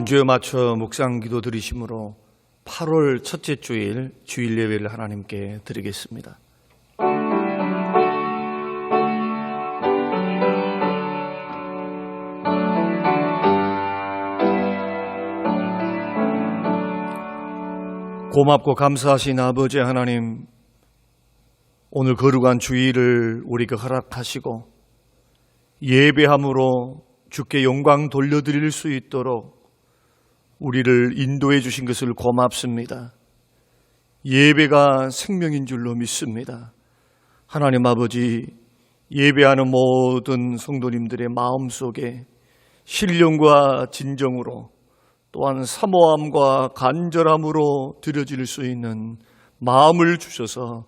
성주에 맞춰 묵상 기도 드리심으로 8월 첫째 주일 주일 예배를 하나님께 드리겠습니다. 고맙고 감사하신 아버지 하나님, 오늘 거룩한 주일을 우리가 허락하시고 예배함으로 주께 영광 돌려드릴 수 있도록 우리를 인도해 주신 것을 고맙습니다. 예배가 생명인 줄로 믿습니다. 하나님 아버지, 예배하는 모든 성도님들의 마음속에 신령과 진정으로 또한 사모함과 간절함으로 드려질 수 있는 마음을 주셔서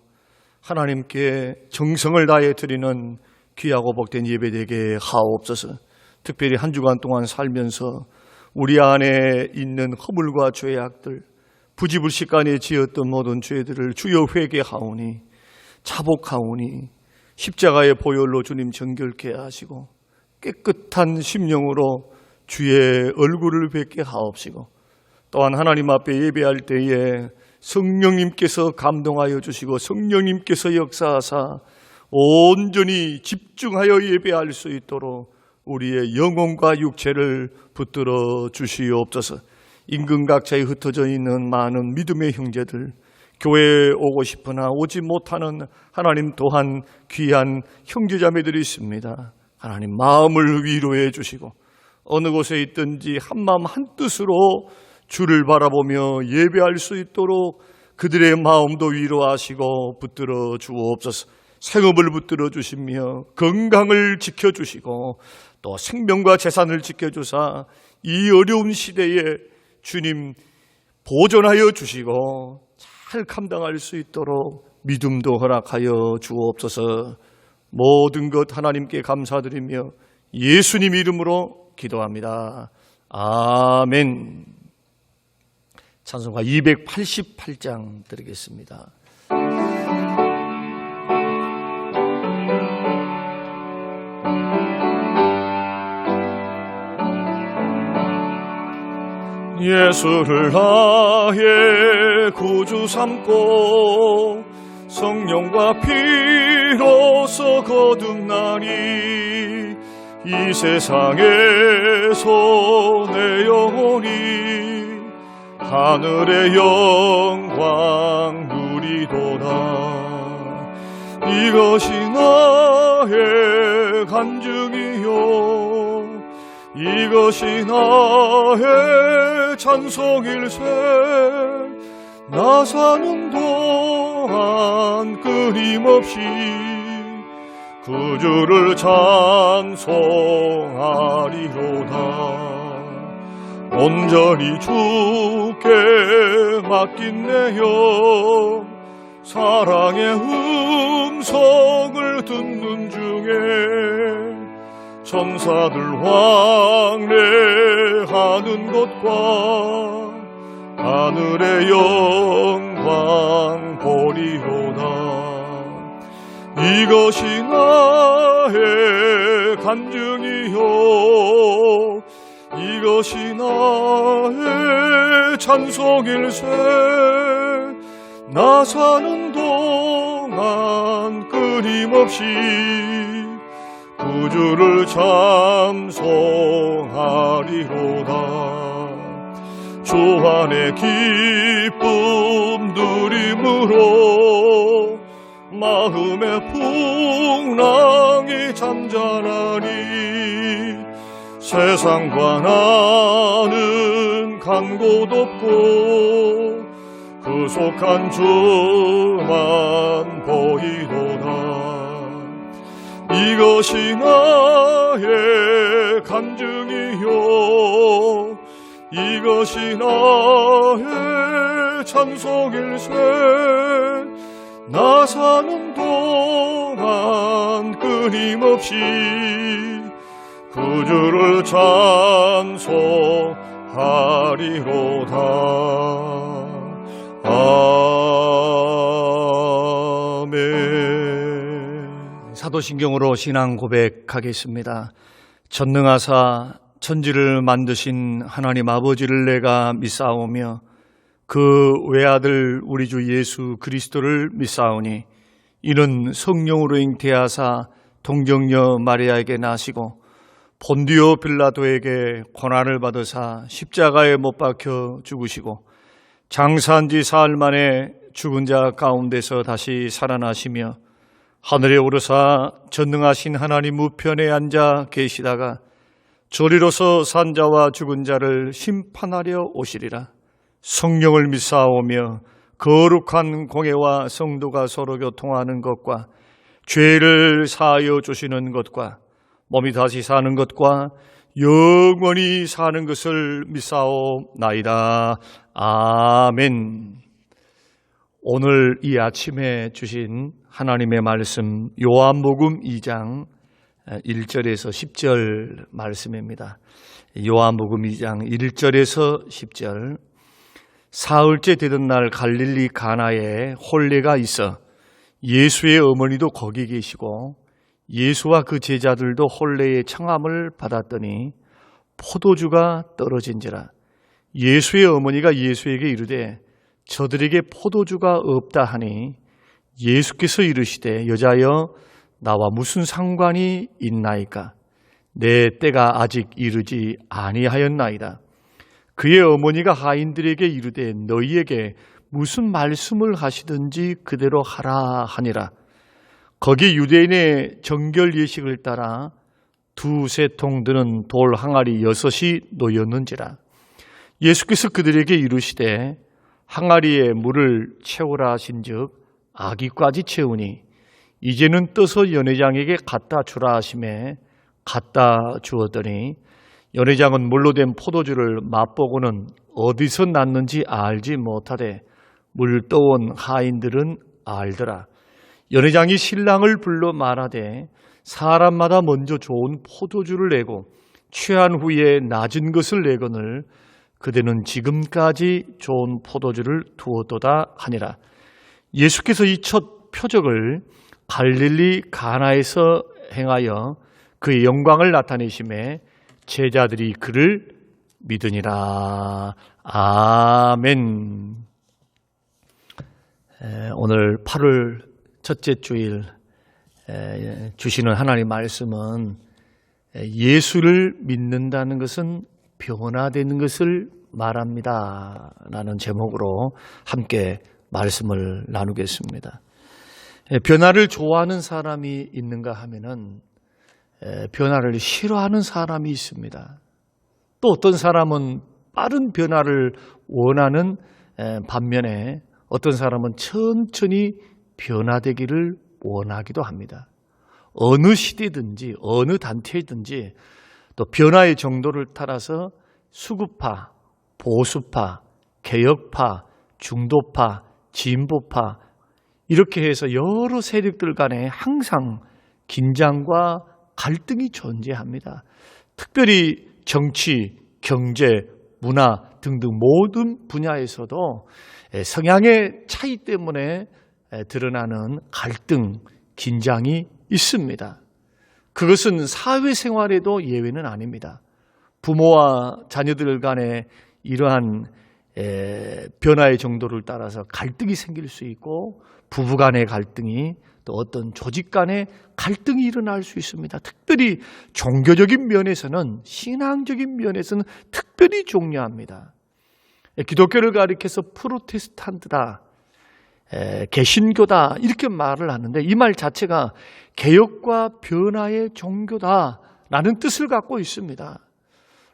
하나님께 정성을 다해 드리는 귀하고 복된 예배 되게 하옵소서. 특별히 한 주간 동안 살면서 우리 안에 있는 허물과 죄악들, 부지불식간에 지었던 모든 죄들을 주여 회개하오니 자복하오니 십자가의 보혈로 주님 정결케 하시고 깨끗한 심령으로 주의 얼굴을 뵙게 하옵시고, 또한 하나님 앞에 예배할 때에 성령님께서 감동하여 주시고 성령님께서 역사하사 온전히 집중하여 예배할 수 있도록 우리의 영혼과 육체를 붙들어 주시옵소서. 인근각처에 흩어져 있는 많은 믿음의 형제들, 교회에 오고 싶으나 오지 못하는 하나님 또한 귀한 형제자매들이 있습니다. 하나님 마음을 위로해 주시고 어느 곳에 있든지 한마음 한뜻으로 주를 바라보며 예배할 수 있도록 그들의 마음도 위로하시고 붙들어 주옵소서. 생업을 붙들어 주시며 건강을 지켜주시고 또 생명과 재산을 지켜주사 이 어려운 시대에 주님 보존하여 주시고 잘 감당할 수 있도록 믿음도 허락하여 주옵소서. 모든 것 하나님께 감사드리며 예수님 이름으로 기도합니다. 아멘. 찬송가 288장 드리겠습니다. 예수를 나의 구주 삼고 성령과 피로서 거듭나니 이 세상에서 내 영혼이 하늘의 영광 누리도다. 이것이 나의 간증이요 이것이 나의 찬송일세. 나 사는 동안 끊임없이 구주를 찬송하리로다. 온전히 주께 맡긴 내 영, 사랑의 음성을 듣는 중에 천사들 왕래하는 것과 하늘의 영광 보리로다. 이것이 나의 간증이요 이것이 나의 찬송일세. 나 사는 동안 끊임없이 구주를 찬송하리로다. 주 안에 기쁨 누림으로 마음의 풍랑이 잠잠하니 세상과 나는 간 곳 없고 그 속한 주만 보이도다. 이것이 나의 간증이요 이것이 나의 찬송일세. 나 사는 동안 끊임없이 구주를 찬송하리로다. 아멘. 사도신경으로 신앙 고백하겠습니다. 전능하사 천지를 만드신 하나님 아버지를 내가 믿사오며 그 외아들 우리 주 예수 그리스도를 믿사오니 이는 성령으로 잉태하사 동정녀 마리아에게 나시고 본디오 빌라도에게 고난을 받으사 십자가에 못 박혀 죽으시고 장사한 지 사흘 만에 죽은 자 가운데서 다시 살아나시며 하늘에 오르사 전능하신 하나님 우편에 앉아 계시다가 저리로서 산 자와 죽은 자를 심판하려 오시리라. 성령을 믿사오며 거룩한 공회와 성도가 서로 교통하는 것과 죄를 사하여 주시는 것과 몸이 다시 사는 것과 영원히 사는 것을 믿사오나이다. 아멘. 오늘 이 아침에 주신 하나님의 말씀 요한복음 2장 1절에서 10절 말씀입니다. 요한복음 2장 1절에서 10절. 사흘째 되던 날 갈릴리 가나에 혼례가 있어 예수의 어머니도 거기 계시고 예수와 그 제자들도 혼례의 청함을 받았더니 포도주가 떨어진지라. 예수의 어머니가 예수에게 이르되 저들에게 포도주가 없다 하니 예수께서 이르시되 여자여 나와 무슨 상관이 있나이까? 내 때가 아직 이르지 아니하였나이다. 그의 어머니가 하인들에게 이르되 너희에게 무슨 말씀을 하시든지 그대로 하라 하니라. 거기 유대인의 정결 예식을 따라 두세 통 드는 돌 항아리 6이 놓였는지라. 예수께서 그들에게 이르시되 항아리에 물을 채우라 하신즉 아기까지 채우니 이제는 떠서 연회장에게 갖다 주라 하시매 갖다 주었더니 연회장은 물로 된 포도주를 맛보고는 어디서 났는지 알지 못하되 물 떠온 하인들은 알더라. 연회장이 신랑을 불러 말하되 사람마다 먼저 좋은 포도주를 내고 취한 후에 낮은 것을 내거늘 그대는 지금까지 좋은 포도주를 두었도다 하니라. 예수께서 이 첫 표적을 갈릴리 가나에서 행하여 그의 영광을 나타내심에 제자들이 그를 믿으니라. 아멘. 오늘 8월 첫째 주일 주시는 하나님 말씀은 예수를 믿는다는 것은 변화되는 것을 말합니다 라는 제목으로 함께 말씀을 나누겠습니다. 변화를 좋아하는 사람이 있는가 하면은 변화를 싫어하는 사람이 있습니다. 또 어떤 사람은 빠른 변화를 원하는 반면에 어떤 사람은 천천히 변화되기를 원하기도 합니다. 어느 시대든지 어느 단체든지 또 변화의 정도를 따라서 수구파, 보수파, 개혁파, 중도파, 진보파 이렇게 해서 여러 세력들 간에 항상 긴장과 갈등이 존재합니다. 특별히 정치, 경제, 문화 등등 모든 분야에서도 성향의 차이 때문에 드러나는 갈등, 긴장이 있습니다. 그것은 사회생활에도 예외는 아닙니다. 부모와 자녀들 간에 이러한 변화의 정도를 따라서 갈등이 생길 수 있고 부부 간의 갈등이 또 어떤 조직 간의 갈등이 일어날 수 있습니다. 특별히 종교적인 면에서는 신앙적인 면에서는 특별히 중요합니다. 기독교를 가리켜서 프로테스탄트다, 개신교다 이렇게 말을 하는데 이 말 자체가 개혁과 변화의 종교다라는 뜻을 갖고 있습니다.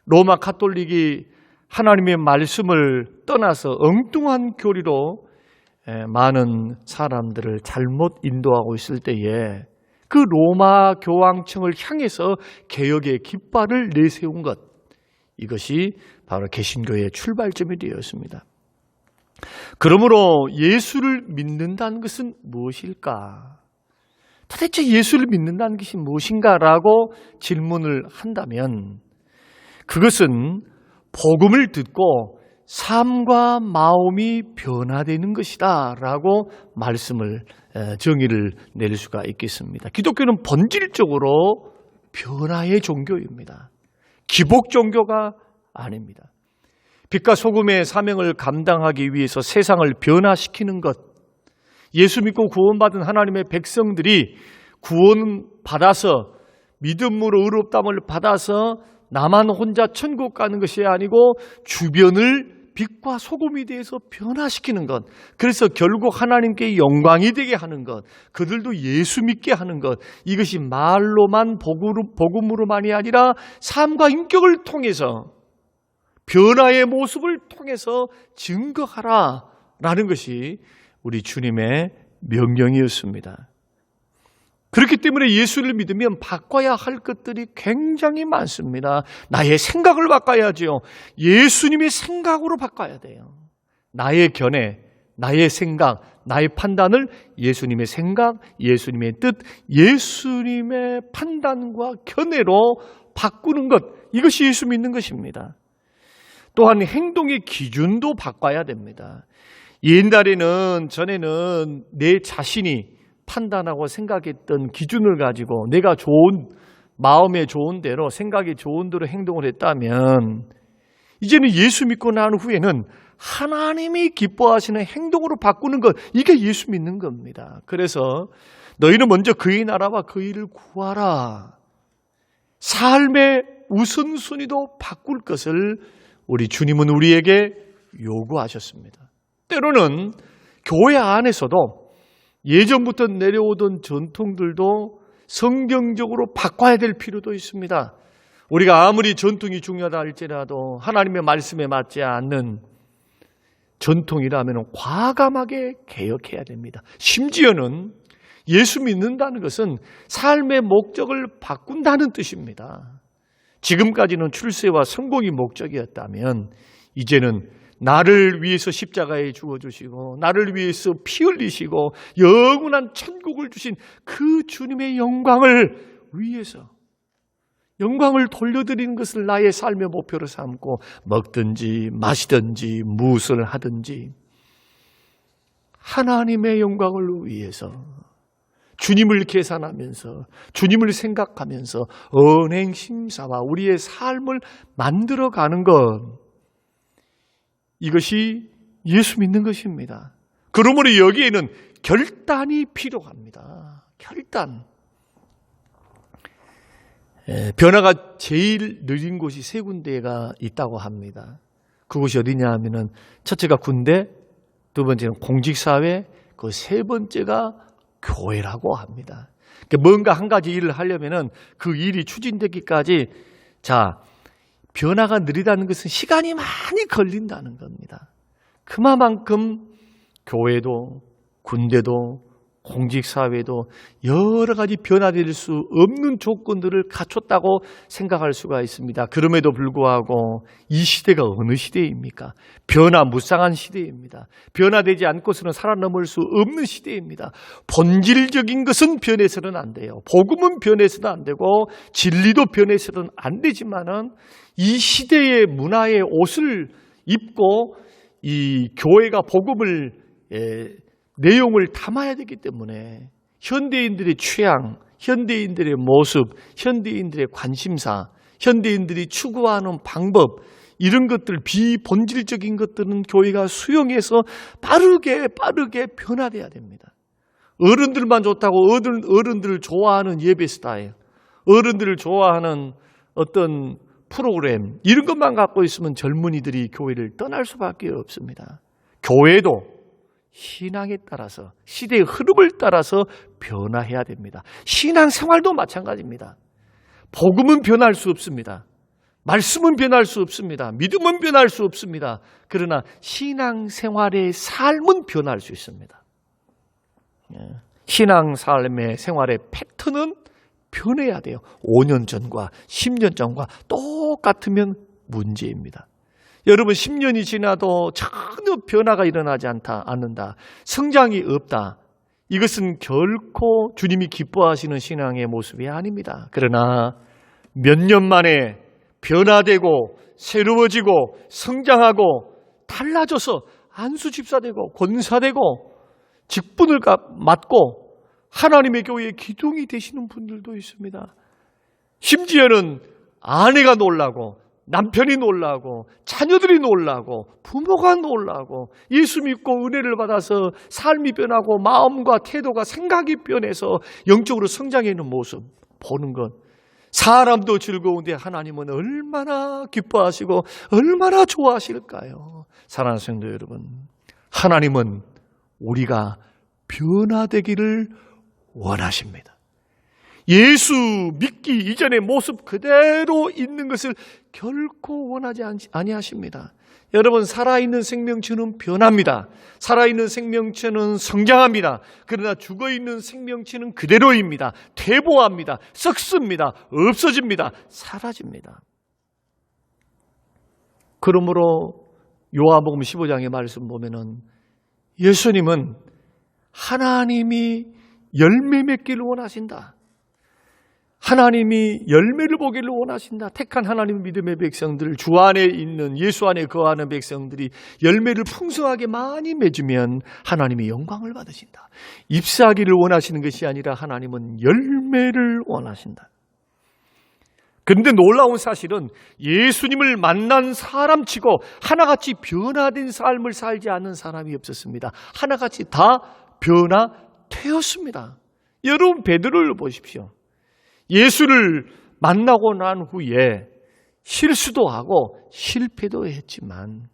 로마 가톨릭이 하나님의 말씀을 떠나서 엉뚱한 교리로 많은 사람들을 잘못 인도하고 있을 때에 그 로마 교황청을 향해서 개혁의 깃발을 내세운 것, 이것이 바로 개신교의 출발점이 되었습니다. 그러므로 예수를 믿는다는 것은 무엇일까? 도대체 예수를 믿는다는 것이 무엇인가라고 질문을 한다면 그것은 복음을 듣고 삶과 마음이 변화되는 것이다 라고 말씀을 정의를 내릴 수가 있겠습니다. 기독교는 본질적으로 변화의 종교입니다. 기복 종교가 아닙니다. 빛과 소금의 사명을 감당하기 위해서 세상을 변화시키는 것, 예수 믿고 구원받은 하나님의 백성들이 구원받아서 믿음으로 의롭다함을 받아서 나만 혼자 천국 가는 것이 아니고 주변을 빛과 소금이 되어서 변화시키는 것, 그래서 결국 하나님께 영광이 되게 하는 것, 그들도 예수 믿게 하는 것, 이것이 말로만 복음으로만이 아니라 삶과 인격을 통해서 변화의 모습을 통해서 증거하라라는 것이 우리 주님의 명령이었습니다. 그렇기 때문에 예수를 믿으면 바꿔야 할 것들이 굉장히 많습니다. 나의 생각을 바꿔야죠. 예수님의 생각으로 바꿔야 돼요. 나의 견해, 나의 생각, 나의 판단을 예수님의 생각, 예수님의 뜻, 예수님의 판단과 견해로 바꾸는 것, 이것이 예수 믿는 것입니다. 또한 행동의 기준도 바꿔야 됩니다. 전에는 내 자신이 판단하고 생각했던 기준을 가지고 내가 마음에 좋은 대로, 생각이 좋은 대로 행동을 했다면, 이제는 예수 믿고 난 후에는 하나님이 기뻐하시는 행동으로 바꾸는 것, 이게 예수 믿는 겁니다. 그래서 너희는 먼저 그의 나라와 그의 일을 구하라. 삶의 우선순위도 바꿀 것을 우리 주님은 우리에게 요구하셨습니다. 때로는 교회 안에서도 예전부터 내려오던 전통들도 성경적으로 바꿔야 될 필요도 있습니다. 우리가 아무리 전통이 중요하다 할지라도 하나님의 말씀에 맞지 않는 전통이라면 과감하게 개혁해야 됩니다. 심지어는 예수 믿는다는 것은 삶의 목적을 바꾼다는 뜻입니다. 지금까지는 출세와 성공이 목적이었다면 이제는 나를 위해서 십자가에 죽어주시고 나를 위해서 피 흘리시고 영원한 천국을 주신 그 주님의 영광을 위해서, 영광을 돌려드리는 것을 나의 삶의 목표로 삼고 먹든지 마시든지 무엇을 하든지 하나님의 영광을 위해서 주님을 계산하면서 주님을 생각하면서 언행심사와 우리의 삶을 만들어가는 것, 이것이 예수 믿는 것입니다. 그러므로 여기에는 결단이 필요합니다. 결단. 변화가 제일 느린 곳이 세 군데가 있다고 합니다. 그곳이 어디냐 하면은 첫째가 군대, 두 번째는 공직사회, 그 세 번째가 교회라고 합니다. 뭔가 한 가지 일을 하려면은 그 일이 추진되기까지, 변화가 느리다는 것은 시간이 많이 걸린다는 겁니다. 그만큼 교회도 군대도 공직사회도 여러 가지 변화될 수 없는 조건들을 갖췄다고 생각할 수가 있습니다. 그럼에도 불구하고 이 시대가 어느 시대입니까? 변화무쌍한 시대입니다. 변화되지 않고서는 살아남을 수 없는 시대입니다. 본질적인 것은 변해서는 안 돼요. 복음은 변해서는 안 되고 진리도 변해서는 안 되지만은 이 시대의 문화의 옷을 입고 이 교회가 복음을 내용을 담아야 되기 때문에 현대인들의 취향, 현대인들의 모습, 현대인들의 관심사, 현대인들이 추구하는 방법, 이런 것들, 비본질적인 것들은 교회가 수용해서 빠르게 변화돼야 됩니다. 어른들만 좋다고 어른들을 좋아하는 예배 스타일, 어른들을 좋아하는 어떤 프로그램, 이런 것만 갖고 있으면 젊은이들이 교회를 떠날 수밖에 없습니다. 교회도 신앙에 따라서, 시대의 흐름을 따라서 변화해야 됩니다. 신앙생활도 마찬가지입니다. 복음은 변할 수 없습니다. 말씀은 변할 수 없습니다. 믿음은 변할 수 없습니다. 그러나 신앙생활의 삶은 변할 수 있습니다. 신앙삶의 생활의 패턴은 변해야 돼요. 5년 전과 10년 전과 똑같으면 문제입니다. 여러분, 10년이 지나도 전혀 변화가 일어나지 않는다. 성장이 없다. 이것은 결코 주님이 기뻐하시는 신앙의 모습이 아닙니다. 그러나 몇 년 만에 변화되고 새로워지고 성장하고 달라져서 안수집사되고 권사되고 직분을 맡고 하나님의 교회의 기둥이 되시는 분들도 있습니다. 심지어는 아내가 놀라고, 남편이 놀라고, 자녀들이 놀라고, 부모가 놀라고, 예수 믿고 은혜를 받아서 삶이 변하고 마음과 태도가 생각이 변해서 영적으로 성장하는 모습 보는 것, 사람도 즐거운데 하나님은 얼마나 기뻐하시고 얼마나 좋아하실까요? 사랑하는 성도 여러분, 하나님은 우리가 변화되기를 원하십니다. 예수 믿기 이전의 모습 그대로 있는 것을 결코 원하지 아니하십니다. 여러분, 살아있는 생명체는 변합니다. 살아있는 생명체는 성장합니다. 그러나 죽어있는 생명체는 그대로입니다. 퇴보합니다. 썩습니다. 없어집니다. 사라집니다. 그러므로 요한복음 15장의 말씀 보면은 예수님은 하나님이 열매 맺기를 원하신다. 하나님이 열매를 보기를 원하신다. 택한 하나님 믿음의 백성들, 주 안에 있는 예수 안에 거하는 백성들이 열매를 풍성하게 많이 맺으면 하나님이 영광을 받으신다. 잎사귀를 원하시는 것이 아니라 하나님은 열매를 원하신다. 그런데 놀라운 사실은 예수님을 만난 사람치고 하나같이 변화된 삶을 살지 않는 사람이 없었습니다. 하나같이 다 변화되었습니다. 여러분, 베드로를 보십시오. 예수를 만나고 난 후에 실수도 하고 실패도 했지만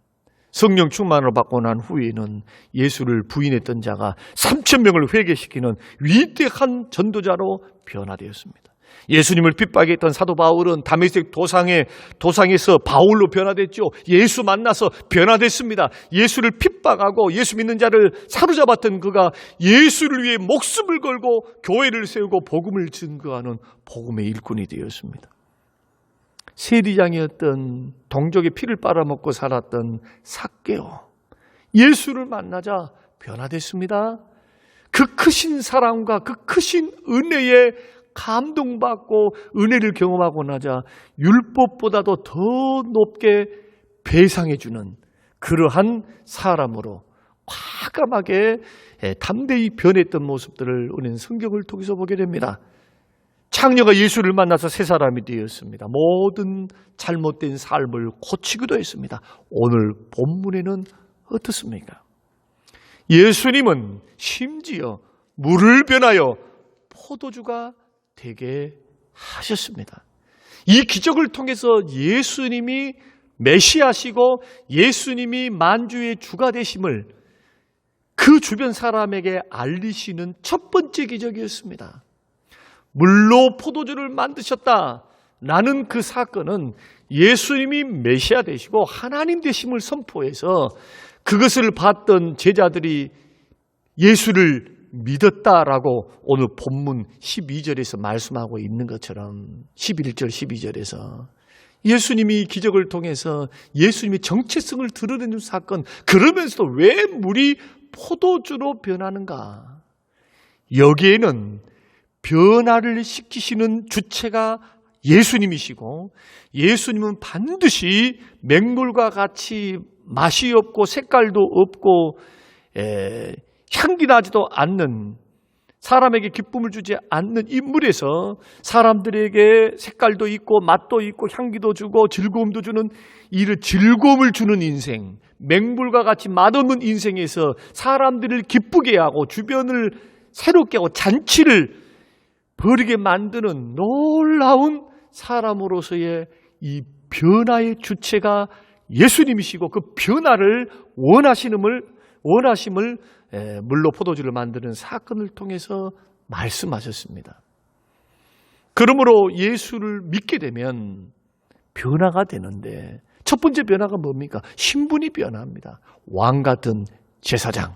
성령 충만을 받고 난 후에는 예수를 부인했던 자가 3,000명을 회개시키는 위대한 전도자로 변화되었습니다. 예수님을 핍박했던 사도 바울은 다메섹 도상에서 바울로 변화됐죠. 예수 만나서 변화됐습니다. 예수를 핍박하고 예수 믿는 자를 사로잡았던 그가 예수를 위해 목숨을 걸고 교회를 세우고 복음을 증거하는 복음의 일꾼이 되었습니다. 세리장이었던 동족의 피를 빨아먹고 살았던 삭개오, 예수를 만나자 변화됐습니다. 그 크신 사랑과 그 크신 은혜에 감동받고 은혜를 경험하고 나자 율법보다도 더 높게 배상해 주는 그러한 사람으로 과감하게 담대히 변했던 모습들을 우리는 성경을 통해서 보게 됩니다. 창녀가 예수를 만나서 새 사람이 되었습니다. 모든 잘못된 삶을 고치기도 했습니다. 오늘 본문에는 어떻습니까? 예수님은 심지어 물을 변하여 포도주가 되게 하셨습니다. 이 기적을 통해서 예수님이 메시아시고 예수님이 만주의 주가 되심을 그 주변 사람에게 알리시는 첫 번째 기적이었습니다. 물로 포도주를 만드셨다라는 그 사건은 예수님이 메시아 되시고 하나님 되심을 선포해서 그것을 봤던 제자들이 예수를 믿었다라고 오늘 본문 12절에서 말씀하고 있는 것처럼 11절 12절에서 예수님이 기적을 통해서 예수님의 정체성을 드러내는 사건, 그러면서도 왜 물이 포도주로 변하는가? 여기에는 변화를 시키시는 주체가 예수님이시고 예수님은 반드시 맹물과 같이 맛이 없고 색깔도 없고 향기 나지도 않는, 사람에게 기쁨을 주지 않는 이 물에서 사람들에게 색깔도 있고 맛도 있고 향기도 주고 즐거움도 주는 이를 즐거움을 주는 인생, 맹물과 같이 맛없는 인생에서 사람들을 기쁘게 하고 주변을 새롭게 하고 잔치를 벌이게 만드는 놀라운 사람으로서의 이 변화의 주체가 예수님이시고 그 변화를 원하심을 물로 포도주를 만드는 사건을 통해서 말씀하셨습니다. 그러므로 예수를 믿게 되면 변화가 되는데 첫 번째 변화가 뭡니까? 신분이 변화합니다. 왕 같은 제사장,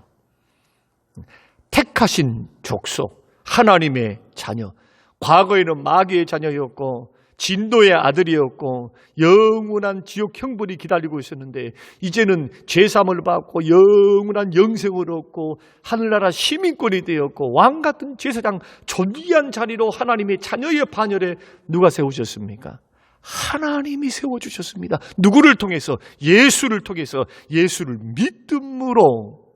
택하신 족속, 하나님의 자녀. 과거에는 마귀의 자녀였고 진도의 아들이었고 영원한 지옥 형벌이 기다리고 있었는데 이제는 죄사함을 받고 영원한 영생을 얻고 하늘나라 시민권이 되었고 왕 같은 제사장, 존귀한 자리로 하나님의 자녀의 반열에 누가 세우셨습니까? 하나님이 세워주셨습니다. 누구를 통해서? 예수를 통해서, 예수를 믿음으로.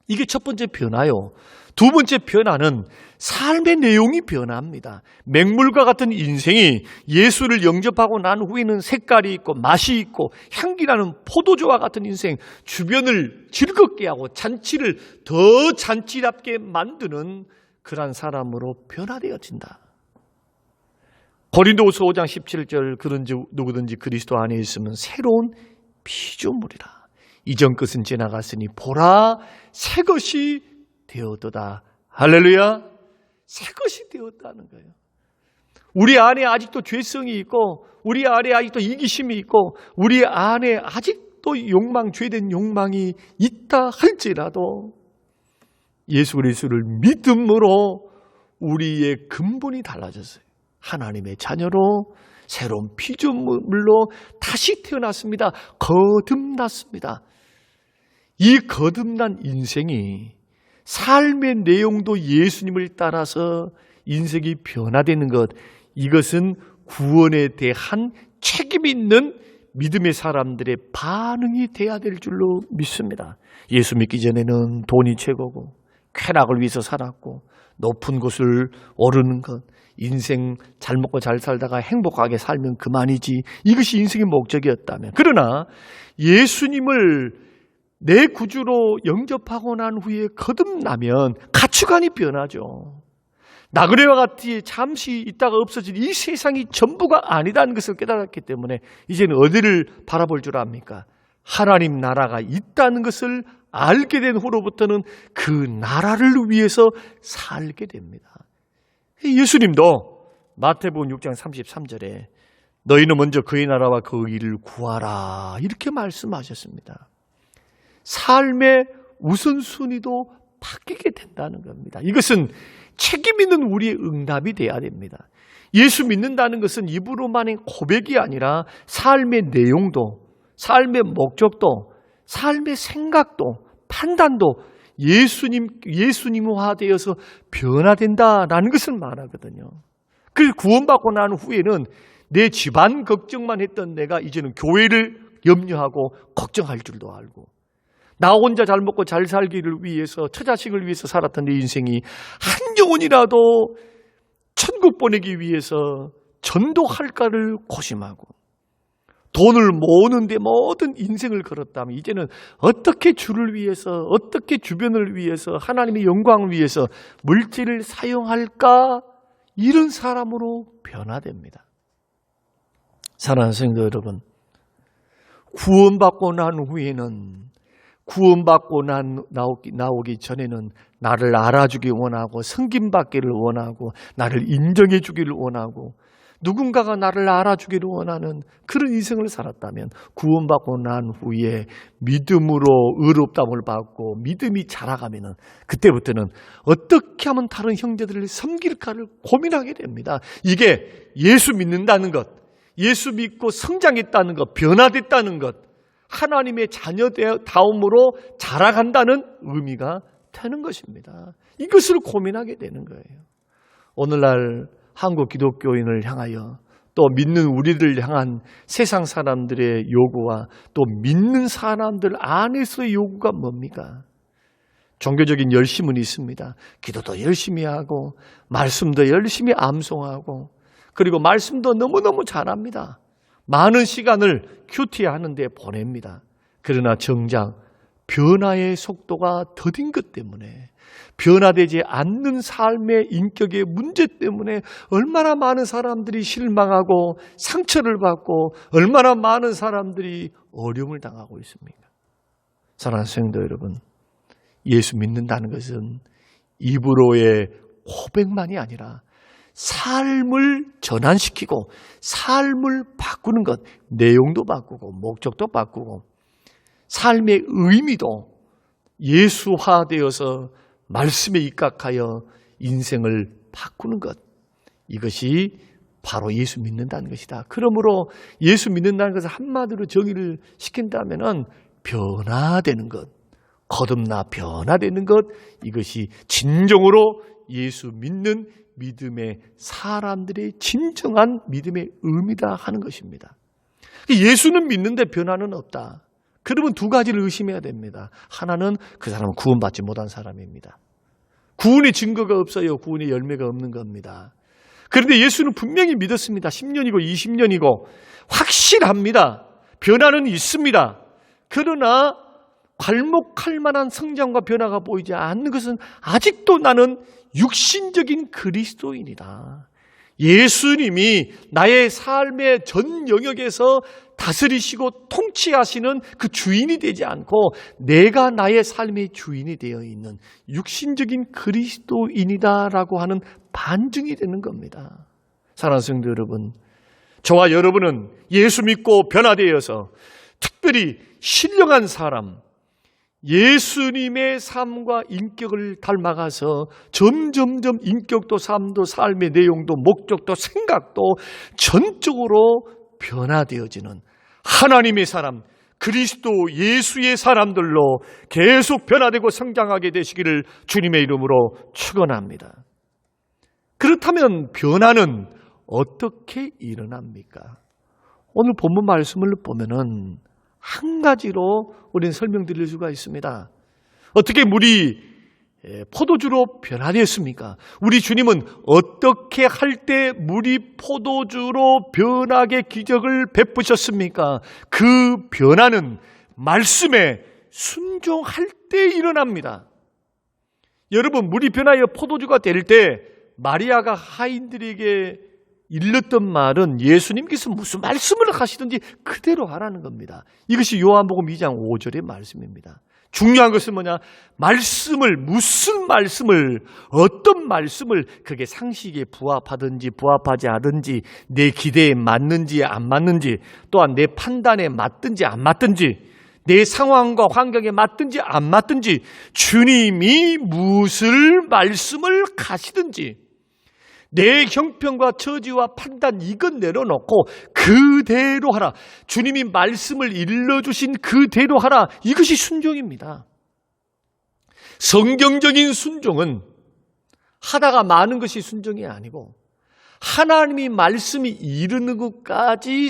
이게 첫 번째 변화요. 두 번째 변화는 삶의 내용이 변합니다. 맹물과 같은 인생이 예수를 영접하고 난 후에는 색깔이 있고 맛이 있고 향기나는 포도주와 같은 인생, 주변을 즐겁게 하고 잔치를 더 잔치답게 만드는 그러한 사람으로 변화되어진다. 고린도후서 5장 17절 그런지 누구든지 그리스도 안에 있으면 새로운 피조물이라. 이전 것은 지나갔으니 보라 새 것이 되었도다. 할렐루야. 새 것이 되었다는 거예요. 우리 안에 아직도 죄성이 있고 우리 안에 아직도 이기심이 있고 우리 안에 아직도 죄된 욕망이 있다 할지라도 예수 그리스도를 믿음으로 우리의 근본이 달라졌어요. 하나님의 자녀로 새로운 피조물로 다시 태어났습니다. 거듭났습니다. 이 거듭난 인생이 삶의 내용도 예수님을 따라서 인생이 변화되는 것, 이것은 구원에 대한 책임 있는 믿음의 사람들의 반응이 돼야 될 줄로 믿습니다. 예수 믿기 전에는 돈이 최고고 쾌락을 위해서 살았고 높은 곳을 오르는 것, 인생 잘 먹고 잘 살다가 행복하게 살면 그만이지, 이것이 인생의 목적이었다면, 그러나 예수님을 내 구주로 영접하고 난 후에 거듭나면 가치관이 변하죠. 나그네와 같이 잠시 있다가 없어진 이 세상이 전부가 아니라는 것을 깨달았기 때문에 이제는 어디를 바라볼 줄 압니까? 하나님 나라가 있다는 것을 알게 된 후로부터는 그 나라를 위해서 살게 됩니다. 예수님도 마태복음 6장 33절에 너희는 먼저 그의 나라와 그 일을 구하라 이렇게 말씀하셨습니다. 삶의 우선순위도 바뀌게 된다는 겁니다. 이것은 책임 있는 우리의 응답이 돼야 됩니다. 예수 믿는다는 것은 입으로만의 고백이 아니라 삶의 내용도, 삶의 목적도, 삶의 생각도, 판단도 예수님화되어서 변화된다라는 것을 말하거든요. 그래서 구원받고 난 후에는 내 집안 걱정만 했던 내가 이제는 교회를 염려하고 걱정할 줄도 알고, 나 혼자 잘 먹고 잘 살기를 위해서, 처자식을 위해서 살았던 내 인생이 한 영혼이라도 천국 보내기 위해서 전도할까를 고심하고, 돈을 모으는데 모든 인생을 걸었다면 이제는 어떻게 주를 위해서, 어떻게 주변을 위해서, 하나님의 영광을 위해서 물질을 사용할까, 이런 사람으로 변화됩니다. 사랑하는 성도 여러분, 구원받고 난 후에는, 구원받고 나오기 전에는 나를 알아주기 원하고 섬김받기를 원하고 나를 인정해 주기를 원하고 누군가가 나를 알아주기를 원하는 그런 인생을 살았다면, 구원받고 난 후에 믿음으로 의롭다함을 받고 믿음이 자라가면은 그때부터는 어떻게 하면 다른 형제들을 섬길까를 고민하게 됩니다. 이게 예수 믿는다는 것, 예수 믿고 성장했다는 것, 변화됐다는 것, 하나님의 자녀다움으로 자라간다는 의미가 되는 것입니다. 이것을 고민하게 되는 거예요. 오늘날 한국 기독교인을 향하여, 또 믿는 우리를 향한 세상 사람들의 요구와 또 믿는 사람들 안에서의 요구가 뭡니까? 종교적인 열심은 있습니다. 기도도 열심히 하고 말씀도 열심히 암송하고, 그리고 말씀도 너무너무 잘합니다. 많은 시간을 큐티하는 데 보냅니다. 그러나 정작 변화의 속도가 더딘 것 때문에, 변화되지 않는 삶의 인격의 문제 때문에 얼마나 많은 사람들이 실망하고 상처를 받고 얼마나 많은 사람들이 어려움을 당하고 있습니까? 사랑하는 성도 여러분, 예수 믿는다는 것은 입으로의 고백만이 아니라 삶을 전환시키고 삶을 바꾸는 것, 내용도 바꾸고 목적도 바꾸고 삶의 의미도 예수화되어서 말씀에 입각하여 인생을 바꾸는 것, 이것이 바로 예수 믿는다는 것이다. 그러므로 예수 믿는다는 것을 한마디로 정의를 시킨다면 변화되는 것, 거듭나 변화되는 것, 이것이 진정으로 예수 믿는 믿음의 사람들의 진정한 믿음의 의미다 하는 것입니다. 예수는 믿는데 변화는 없다. 그러면 두 가지를 의심해야 됩니다. 하나는 그 사람은 구원받지 못한 사람입니다. 구원의 증거가 없어요. 구원의 열매가 없는 겁니다. 그런데 예수는 분명히 믿었습니다. 10년이고 20년이고 확실합니다. 변화는 있습니다. 그러나 괄목할 만한 성장과 변화가 보이지 않는 것은 아직도 나는 육신적인 그리스도인이다. 예수님이 나의 삶의 전 영역에서 다스리시고 통치하시는 그 주인이 되지 않고 내가 나의 삶의 주인이 되어 있는 육신적인 그리스도인이다라고 하는 반증이 되는 겁니다. 사랑하는 성도 여러분, 저와 여러분은 예수 믿고 변화되어서 특별히 신령한 사람, 예수님의 삶과 인격을 닮아가서 점점점 인격도 삶도 삶의 내용도 목적도 생각도 전적으로 변화되어지는 하나님의 사람, 그리스도 예수의 사람들로 계속 변화되고 성장하게 되시기를 주님의 이름으로 축원합니다. 그렇다면 변화는 어떻게 일어납니까? 오늘 본문 말씀을 보면은 한 가지로 우리는 설명드릴 수가 있습니다. 어떻게 물이 포도주로 변화되었습니까? 우리 주님은 어떻게 할 때 물이 포도주로 변하게 기적을 베푸셨습니까? 그 변화는 말씀에 순종할 때 일어납니다. 여러분, 물이 변하여 포도주가 될 때 마리아가 하인들에게 일렀던 말은 예수님께서 무슨 말씀을 하시든지 그대로 하라는 겁니다. 이것이 요한복음 2장 5절의 말씀입니다. 중요한 것은 뭐냐? 말씀을, 무슨 말씀을, 어떤 말씀을, 그게 상식에 부합하든지 부합하지 않든지 내 기대에 맞는지 안 맞는지, 또한 내 판단에 맞든지 안 맞든지, 내 상황과 환경에 맞든지 안 맞든지, 주님이 무엇을 말씀을 하시든지 내 형편과 처지와 판단 이건 내려놓고 그대로 하라. 주님이 말씀을 일러주신 그대로 하라. 이것이 순종입니다. 성경적인 순종은 하다가 마는 것이 순종이 아니고 하나님이 말씀이 이르는 것까지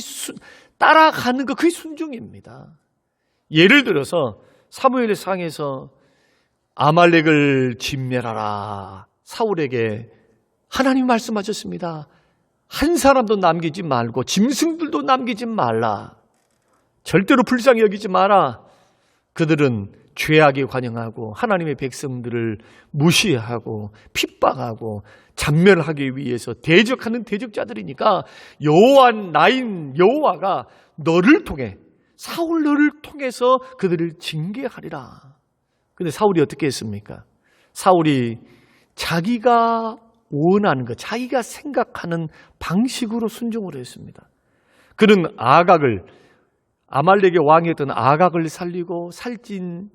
따라가는 것, 그게 순종입니다. 예를 들어서 사무엘의 상에서 아말렉을 진멸하라. 사울에게 하나님 말씀하셨습니다. 한 사람도 남기지 말고 짐승들도 남기지 말라. 절대로 불쌍히 여기지 마라. 그들은 죄악에 관영하고 하나님의 백성들을 무시하고 핍박하고 잔멸하기 위해서 대적하는 대적자들이니까 여호와 나인 여호와가 너를 통해, 사울 너를 통해서 그들을 징계하리라. 근데 사울이 어떻게 했습니까? 사울이 자기가 원하는 것, 자기가 생각하는 방식으로 순종을 했습니다. 그는 아각을, 아말렉의 왕이었던 아각을 살리고 살찐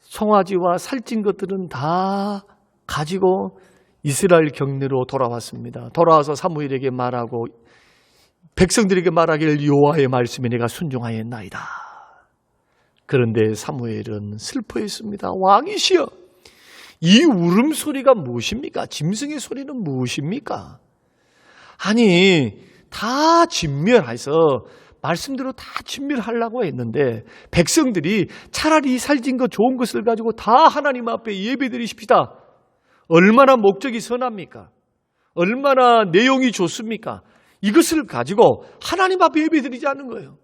송아지와 살찐 것들은 다 가지고 이스라엘 경내로 돌아왔습니다. 돌아와서 사무엘에게 말하고 백성들에게 말하기를 여호와의 말씀에 내가 순종하였나이다. 그런데 사무엘은 슬퍼했습니다. 왕이시여, 이 울음소리가 무엇입니까? 짐승의 소리는 무엇입니까? 아니, 다 진멸해서 말씀대로 다 진멸하려고 했는데 백성들이 차라리 이 살찐 것 좋은 것을 가지고 다 하나님 앞에 예배드리십시다. 얼마나 목적이 선합니까? 얼마나 내용이 좋습니까? 이것을 가지고 하나님 앞에 예배드리자는 거예요.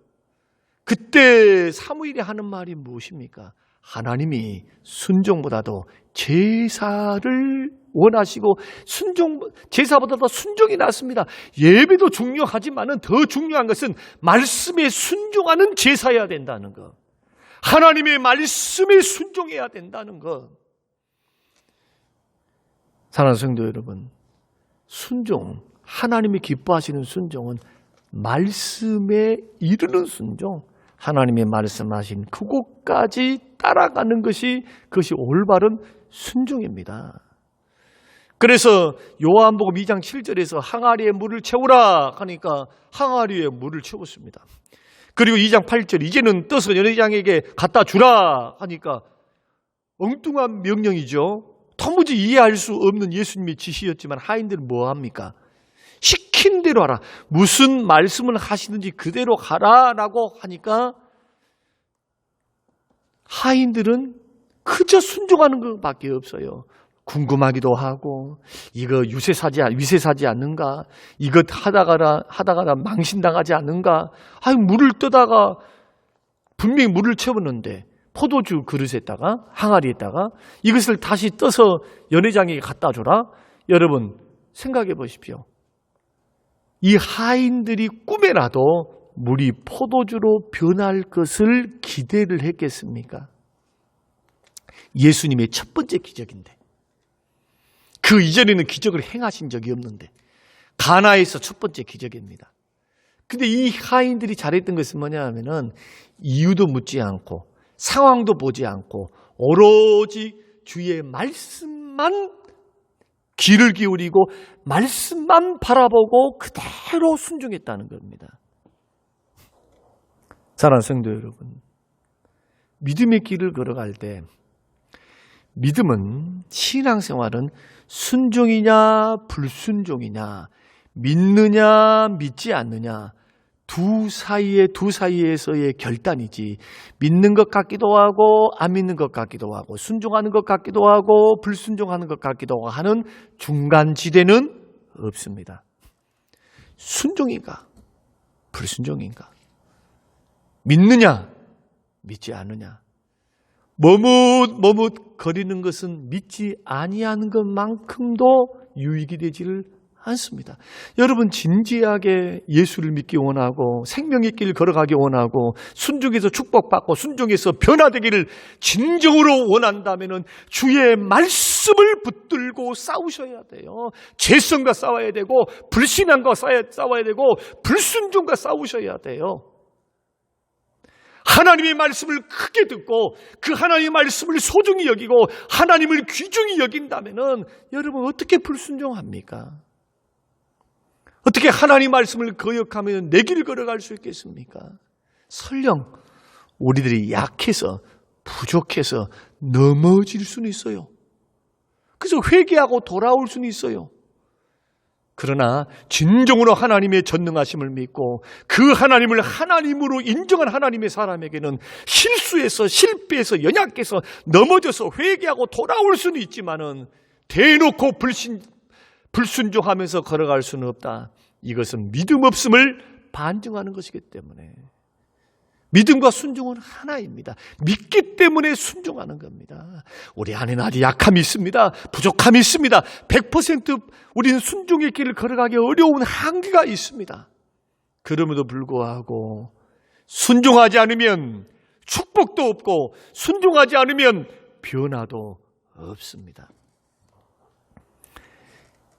그때 사무엘이 하는 말이 무엇입니까? 하나님이 순종보다도 제사를 원하시고 제사보다도 순종이 낫습니다. 예배도 중요하지만은 더 중요한 것은 말씀에 순종하는 제사여야 된다는 것. 하나님의 말씀에 순종해야 된다는 것. 사랑하는 성도 여러분, 순종, 하나님이 기뻐하시는 순종은 말씀에 이르는 순종, 하나님의 말씀하신 그곳까지 따라가는 것이, 그것이 올바른 순종입니다. 그래서 요한복음 2장 7절에서 항아리에 물을 채우라 하니까 항아리에 물을 채웠습니다. 그리고 2장 8절 이제는 떠서 연회장에게 갖다 주라 하니까 엉뚱한 명령이죠. 도무지 이해할 수 없는 예수님의 지시였지만 하인들은 뭐합니까? 시킨 대로 하라. 무슨 말씀을 하시든지 그대로 하라라고 하니까 하인들은 그저 순종하는 것밖에 없어요. 궁금하기도 하고, 이거 위세사지 않는가? 이것 하다가 망신당하지 않는가? 물을 뜨다가 분명히 물을 채웠는데 포도주 그릇에다가 항아리에다가 이것을 다시 떠서 연회장에게 갖다 줘라. 여러분 생각해 보십시오. 이 하인들이 꿈에라도 물이 포도주로 변할 것을 기대를 했겠습니까? 예수님의 첫 번째 기적인데, 그 이전에는 기적을 행하신 적이 없는데, 가나에서 첫 번째 기적입니다. 근데 이 하인들이 잘했던 것은 뭐냐 하면은 이유도 묻지 않고 상황도 보지 않고 오로지 주의 말씀만 귀를 기울이고 말씀만 바라보고 그대로 순종했다는 겁니다. 사랑하는 성도 여러분, 믿음의 길을 걸어갈 때 믿음은, 신앙생활은 순종이냐 불순종이냐, 믿느냐 믿지 않느냐, 두 사이에서의 결단이지, 믿는 것 같기도 하고 안 믿는 것 같기도 하고 순종하는 것 같기도 하고 불순종하는 것 같기도 하는 중간지대는 없습니다. 순종인가 불순종인가, 믿느냐 믿지 않느냐, 머뭇거리는 것은 믿지 아니하는 것만큼도 유익이 되지를 않습니다. 여러분 진지하게 예수를 믿기 원하고 생명의 길 걸어가기 원하고 순종해서 축복받고 순종해서 변화되기를 진정으로 원한다면 주의 말씀을 붙들고 싸우셔야 돼요. 죄성과 싸워야 되고 불신앙과 싸워야 되고 불순종과 싸우셔야 돼요. 하나님의 말씀을 크게 듣고 그 하나님의 말씀을 소중히 여기고 하나님을 귀중히 여긴다면 여러분 어떻게 불순종합니까? 어떻게 하나님 말씀을 거역하면 내 길을 걸어갈 수 있겠습니까? 설령 우리들이 약해서 부족해서 넘어질 수는 있어요. 그래서 회개하고 돌아올 수는 있어요. 그러나 진정으로 하나님의 전능하심을 믿고 그 하나님을 하나님으로 인정한 하나님의 사람에게는 실수해서 실패해서 연약해서 넘어져서 회개하고 돌아올 수는 있지만은 대놓고 불순종하면서 걸어갈 수는 없다. 이것은 믿음 없음을 반증하는 것이기 때문에, 믿음과 순종은 하나입니다. 믿기 때문에 순종하는 겁니다. 우리 안에는 아직 약함이 있습니다. 부족함이 있습니다. 100% 우리는 순종의 길을 걸어가기 어려운 한계가 있습니다. 그럼에도 불구하고 순종하지 않으면 축복도 없고 순종하지 않으면 변화도 없습니다.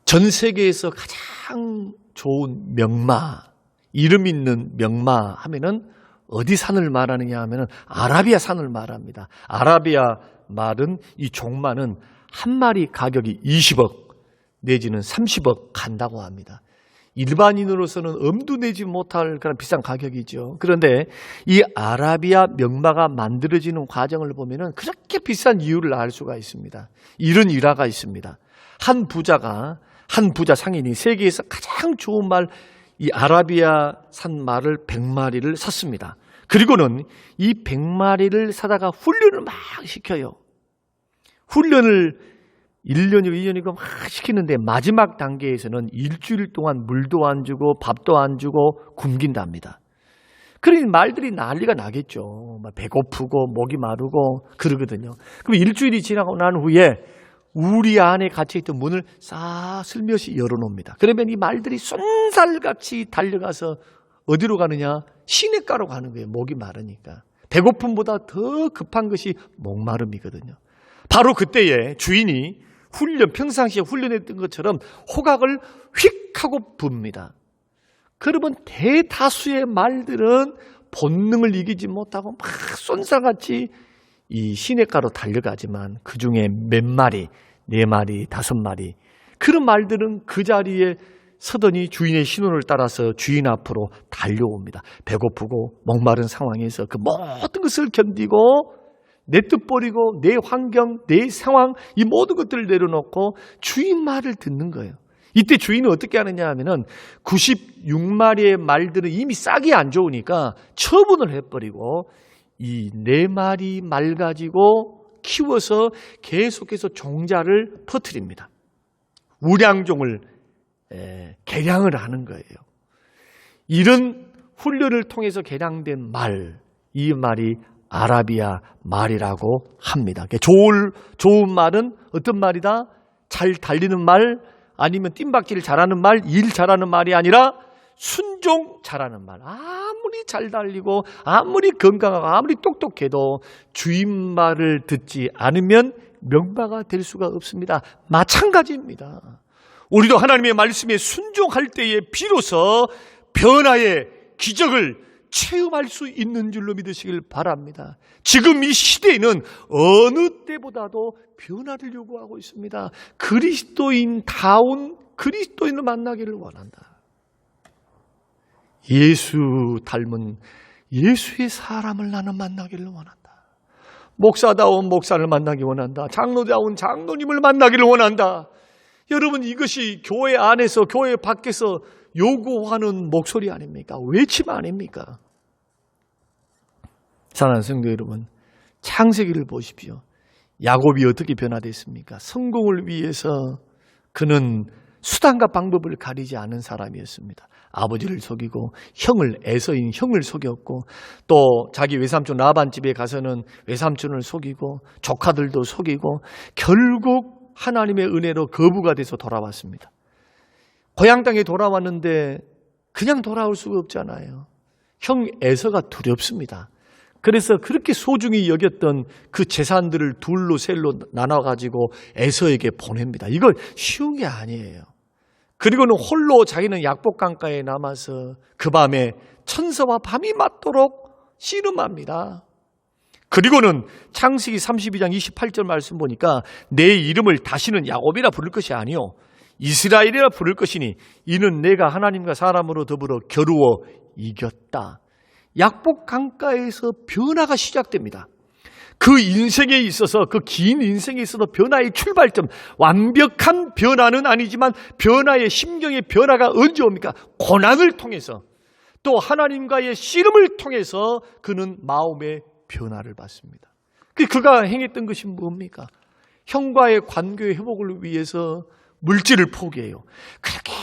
전 세계에서 가장 좋은 명마, 이름 있는 명마 하면은 어디 산을 말하느냐 하면은 아라비아 산을 말합니다. 아라비아 말은, 이 종마는 한 마리 가격이 20억 내지는 30억 간다고 합니다. 일반인으로서는 엄두 내지 못할 그런 비싼 가격이죠. 그런데 이 아라비아 명마가 만들어지는 과정을 보면은 그렇게 비싼 이유를 알 수가 있습니다. 이런 일화가 있습니다. 한 부자 상인이 세계에서 가장 좋은 말, 이 아라비아 산 말을 100마리를 샀습니다. 그리고는 이 100마리를 사다가 훈련을 막 시켜요. 훈련을 1년이고 2년이고 막 시키는데 마지막 단계에서는 일주일 동안 물도 안 주고 밥도 안 주고 굶긴답니다. 그러니 말들이 난리가 나겠죠. 배고프고 목이 마르고 그러거든요. 그럼 일주일이 지나고 난 후에 우리 안에 갇혀있던 문을 싹 슬며시 열어놓습니다. 그러면 이 말들이 쏜살같이 달려가서 어디로 가느냐? 시냇가로 가는 거예요. 목이 마르니까. 배고픔보다 더 급한 것이 목마름이거든요. 바로 그때에 주인이 평상시에 훈련했던 것처럼 호각을 휙 하고 붑니다. 그러면 대다수의 말들은 본능을 이기지 못하고 막 쏜살같이 이 시냇가로 달려가지만 그 중에 몇 마리, 4마리, 5마리, 그런 말들은 그 자리에 서더니 주인의 신호를 따라서 주인 앞으로 달려옵니다. 배고프고 목마른 상황에서 그 모든 것을 견디고 내 뜻 버리고 내 환경, 내 상황, 이 모든 것들을 내려놓고 주인 말을 듣는 거예요. 이때 주인은 어떻게 하느냐 하면은 96마리의 말들은 이미 싹이 안 좋으니까 처분을 해버리고 이 4마리 말 가지고 키워서 계속해서 종자를 퍼뜨립니다. 우량종을 개량을 하는 거예요. 이런 훈련을 통해서 개량된 말, 이 말이 아라비아 말이라고 합니다. 좋은 말은 어떤 말이다? 잘 달리는 말, 아니면 뜀박질 잘하는 말, 일 잘하는 말이 아니라 순종 잘하는 말. 아무리 잘 달리고 아무리 건강하고 아무리 똑똑해도 주인 말을 듣지 않으면 명바가 될 수가 없습니다. 마찬가지입니다. 우리도 하나님의 말씀에 순종할 때에 비로소 변화의 기적을 체험할 수 있는 줄로 믿으시길 바랍니다. 지금 이 시대에는 어느 때보다도 변화를 요구하고 있습니다. 그리스도인다운 그리스도인을 만나기를 원한다. 예수 닮은 예수의 사람을 나는 만나기를 원한다. 목사다운 목사를 만나기 원한다. 장로다운 장로님을 만나기를 원한다. 여러분, 이것이 교회 안에서 교회 밖에서 요구하는 목소리 아닙니까? 외침 아닙니까? 사랑하는 성도 여러분, 창세기를 보십시오. 야곱이 어떻게 변화됐습니까? 성공을 위해서 그는 수단과 방법을 가리지 않은 사람이었습니다. 아버지를 속이고 에서인 형을 속였고, 또 자기 외삼촌 라반 집에 가서는 외삼촌을 속이고 조카들도 속이고, 결국 하나님의 은혜로 거부가 돼서 돌아왔습니다. 고향 땅에 돌아왔는데 그냥 돌아올 수가 없잖아요. 형 에서가 두렵습니다. 그래서 그렇게 소중히 여겼던 그 재산들을 둘로 셋로 나눠가지고 에서에게 보냅니다. 이거 쉬운 게 아니에요. 그리고는 홀로 자기는 약복강가에 남아서 그 밤에 천사와 밤이 맞도록 씨름합니다. 그리고는 창세기 32장 28절 말씀 보니까 내 이름을 다시는 야곱이라 부를 것이 아니요 이스라엘이라 부를 것이니 이는 내가 하나님과 사람으로 더불어 겨루어 이겼다. 약복 강가에서 변화가 시작됩니다. 그 인생에 있어서, 그 긴 인생에 있어서 변화의 출발점, 완벽한 변화는 아니지만 변화의 심경의 변화가 언제 옵니까? 고난을 통해서, 또 하나님과의 씨름을 통해서 그는 마음의 변화를 받습니다. 그가 행했던 것이 뭡니까? 형과의 관계의 회복을 위해서 물질을 포기해요. 그렇게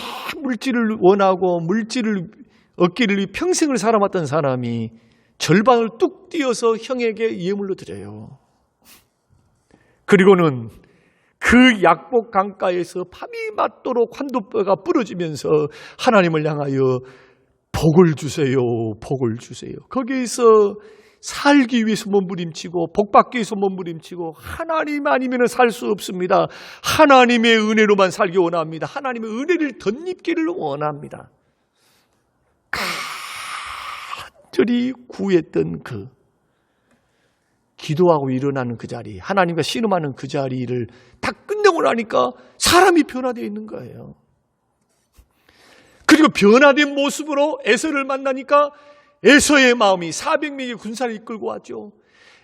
물질을 원하고 물질을 얻기를 위해 평생을 살아왔던 사람이 절반을 뚝 띄어서 형에게 예물로 드려요. 그리고는 그 약복 강가에서 밤이 맞도록 환도뼈가 부러지면서 하나님을 향하여 복을 주세요, 복을 주세요. 거기에서 살기 위해서 몸부림치고 복받기 위해서 몸부림치고, 하나님 아니면 살 수 없습니다. 하나님의 은혜로만 살기 원합니다. 하나님의 은혜를 덧입기를 원합니다. 간절히 구했던 그 기도하고 일어나는 그 자리, 하나님과 씨름하는 그 자리를 딱 끝내고 나니까 사람이 변화되어 있는 거예요. 그리고 변화된 모습으로 에서를 만나니까 에서의 마음이 400명의 군사를 이끌고 왔죠.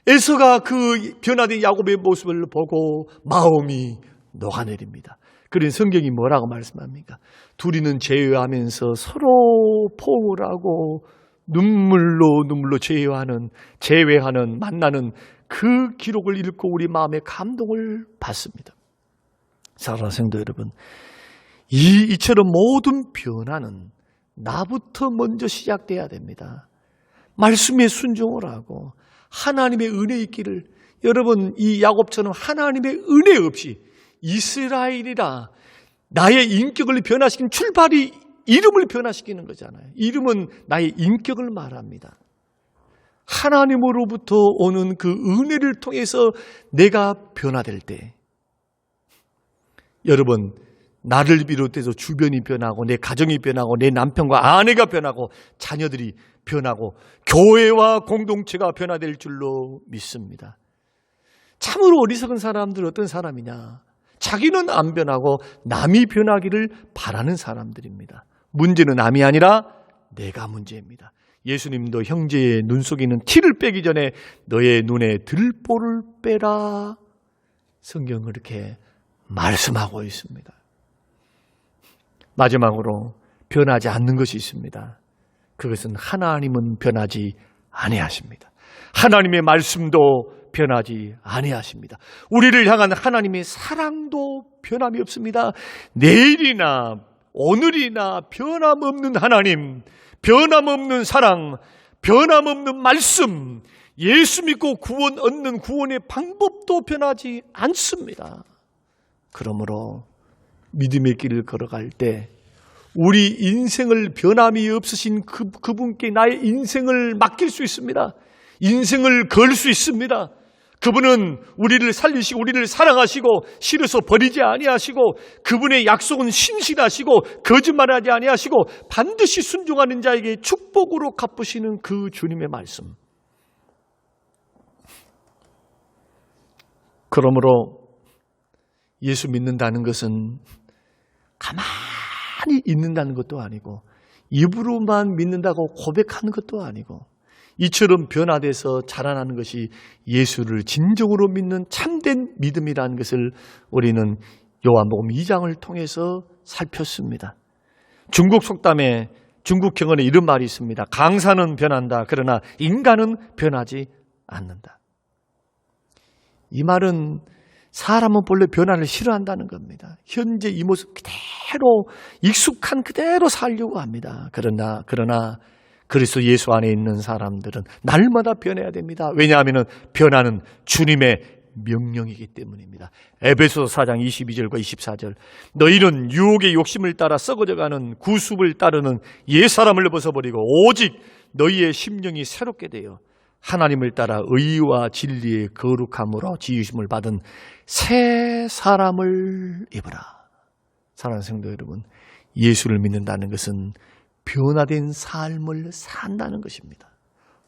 에서가 그 변화된 야곱의 모습을 보고 마음이 녹아내립니다. 그런 성경이 뭐라고 말씀합니까? 둘이는 제외하면서 서로 포옹을 하고 눈물로 제외하는 만나는 그 기록을 읽고 우리 마음에 감동을 받습니다. 사랑하는 성도 여러분, 이처럼 모든 변화는 나부터 먼저 시작돼야 됩니다. 말씀에 순종을 하고 하나님의 은혜 있기를, 여러분 이 야곱처럼 하나님의 은혜 없이 이스라엘이라 나의 인격을 변화시킨 출발이 이름을 변화시키는 거잖아요. 이름은 나의 인격을 말합니다. 하나님으로부터 오는 그 은혜를 통해서 내가 변화될 때, 여러분 나를 비롯해서 주변이 변하고 내 가정이 변하고 내 남편과 아내가 변하고 자녀들이 변하고 교회와 공동체가 변화될 줄로 믿습니다. 참으로 어리석은 사람들 어떤 사람이냐? 자기는 안 변하고 남이 변하기를 바라는 사람들입니다. 문제는 남이 아니라 내가 문제입니다. 예수님도 형제의 눈 속에 있는 티를 빼기 전에 너의 눈에 들보를 빼라. 성경은 그렇게 말씀하고 있습니다. 마지막으로 변하지 않는 것이 있습니다. 그것은 하나님은 변하지 아니하십니다. 하나님의 말씀도 변하지 아니하십니다. 우리를 향한 하나님의 사랑도 변함이 없습니다. 내일이나 오늘이나 변함없는 하나님, 변함없는 사랑, 변함없는 말씀, 예수 믿고 구원 얻는 구원의 방법도 변하지 않습니다. 그러므로 믿음의 길을 걸어갈 때 우리 인생을 변함이 없으신 그분께 나의 인생을 맡길 수 있습니다. 인생을 걸 수 있습니다. 그분은 우리를 살리시고 우리를 사랑하시고 싫어서 버리지 아니하시고 그분의 약속은 신실하시고 거짓말하지 아니하시고 반드시 순종하는 자에게 축복으로 갚으시는 그 주님의 말씀. 그러므로 예수 믿는다는 것은 가만히 있는다는 것도 아니고 입으로만 믿는다고 고백하는 것도 아니고 이처럼 변화돼서 자라나는 것이 예수를 진정으로 믿는 참된 믿음이라는 것을 우리는 요한복음 2장을 통해서 살폈습니다. 중국 속담에 중국 경언에 이런 말이 있습니다. 강산은 변한다. 그러나 인간은 변하지 않는다. 이 말은 사람은 본래 변화를 싫어한다는 겁니다. 현재 이 모습 그대로 익숙한 그대로 살려고 합니다. 그러나 그리스도 예수 안에 있는 사람들은 날마다 변해야 됩니다. 왜냐하면 변화는 주님의 명령이기 때문입니다. 에베소서 4장 22절과 24절 너희는 유혹의 욕심을 따라 썩어져가는 구습을 따르는 옛사람을 벗어버리고 오직 너희의 심령이 새롭게 되어 하나님을 따라 의와 진리의 거룩함으로 지으심을 받은 새 사람을 입으라. 사랑하는 성도 여러분, 예수를 믿는다는 것은 변화된 삶을 산다는 것입니다.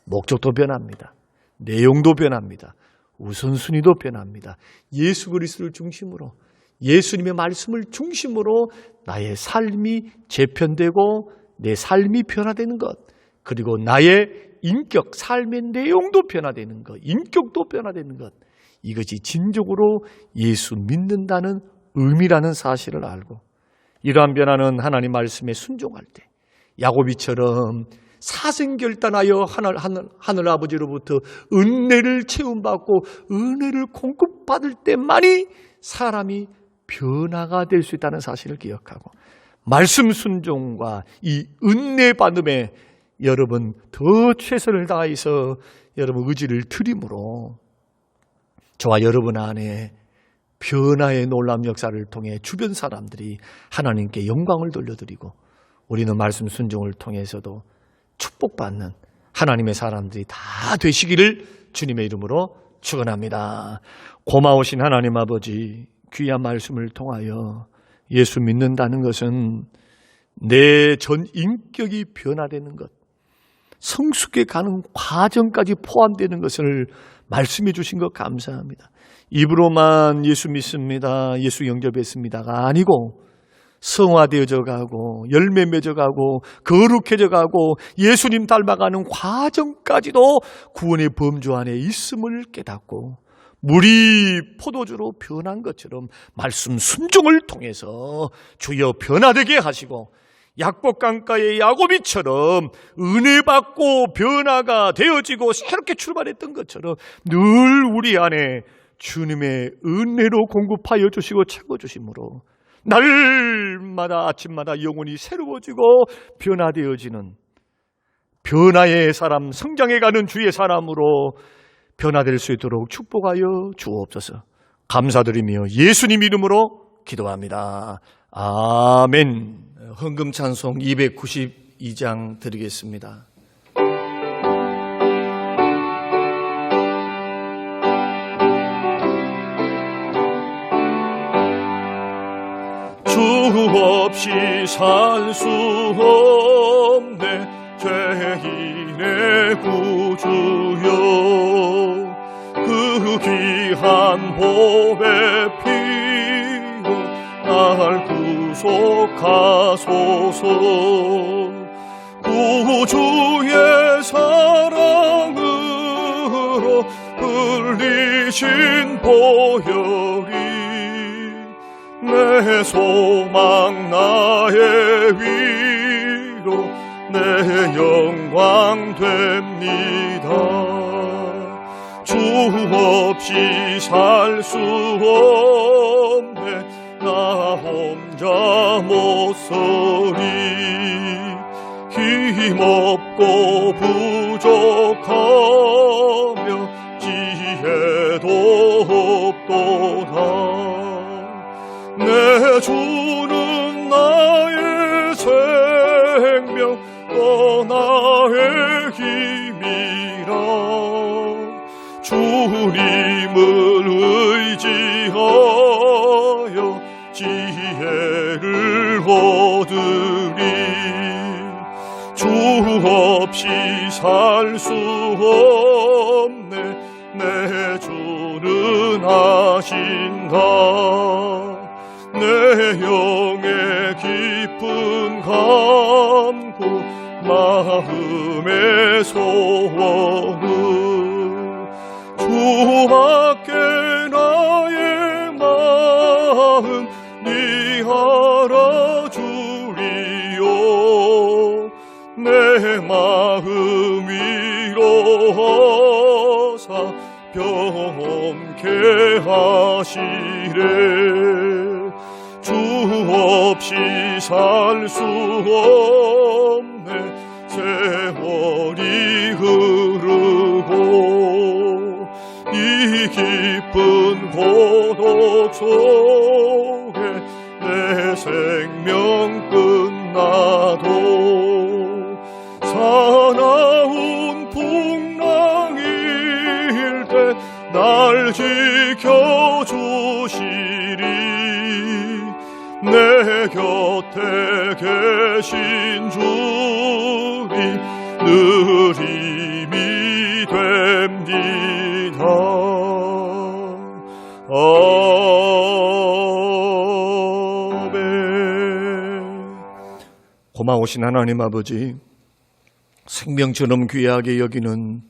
목적도 변합니다. 내용도 변합니다. 우선순위도 변합니다. 예수 그리스도를 중심으로 예수님의 말씀을 중심으로 나의 삶이 재편되고 내 삶이 변화되는 것, 그리고 나의 인격, 삶의 내용도 변화되는 것, 인격도 변화되는 것, 이것이 진정으로 예수 믿는다는 의미라는 사실을 알고 이러한 변화는 하나님 말씀에 순종할 때 야고비처럼 사생결단하여 하늘 아버지로부터 은혜를 채움받고 은혜를 공급받을 때만이 사람이 변화가 될 수 있다는 사실을 기억하고 말씀 순종과 이 은혜 받음에 여러분 더 최선을 다해서 여러분 의지를 드림으로 저와 여러분 안에 변화의 놀라운 역사를 통해 주변 사람들이 하나님께 영광을 돌려드리고 우리는 말씀 순종을 통해서도 축복받는 하나님의 사람들이 다 되시기를 주님의 이름으로 축원합니다. 고마우신 하나님 아버지, 귀한 말씀을 통하여 예수 믿는다는 것은 내 전 인격이 변화되는 것, 성숙해 가는 과정까지 포함되는 것을 말씀해 주신 것 감사합니다. 입으로만 예수 믿습니다, 예수 영접했습니다가 아니고 성화되어져 가고 열매 맺어 가고 거룩해져 가고 예수님 닮아가는 과정까지도 구원의 범주 안에 있음을 깨닫고 물이 포도주로 변한 것처럼 말씀 순종을 통해서 주여 변화되게 하시고 약복 강가의 야고비처럼 은혜 받고 변화가 되어지고 새롭게 출발했던 것처럼 늘 우리 안에 주님의 은혜로 공급하여 주시고 채워주심으로 날마다 아침마다 영혼이 새로워지고 변화되어지는 변화의 사람, 성장해가는 주의 사람으로 변화될 수 있도록 축복하여 주옵소서. 감사드리며 예수님 이름으로 기도합니다. 아멘. 헌금 찬송 292장 드리겠습니다. 주 없이 살 수 없네 죄인의 구주여 그 귀한 보배 피로 날 구속하소서 구주의 사랑으로 흘리신 보혈이 내 소망 나의 위로 내 영광 됩니다. 주 없이 살 수 없네. 나 혼자 못 서리. 힘없고 부족하며 지혜도 없도다. 내 주는 나의 생명 또 나의 힘이라. 주님을 의지하여 지혜를 얻으리. 주 없이 살 수 없네. 내 주는 아신다. 내 영의 깊은 간구 마음의 소원은 주밖에 나의 마음 네 알아주리요. 내 마음 위로하사 병케 하시래. 주 없이 살 수 없네. 세월이 흐르고 이 깊은 고독 속에 내 생명 끝나도 사나운 풍랑일 때 날 지켜주시리. 내 곁에 계신 주니 늘 힘이 됩니다. 아멘. 고마우신 하나님 아버지, 생명처럼 귀하게 여기는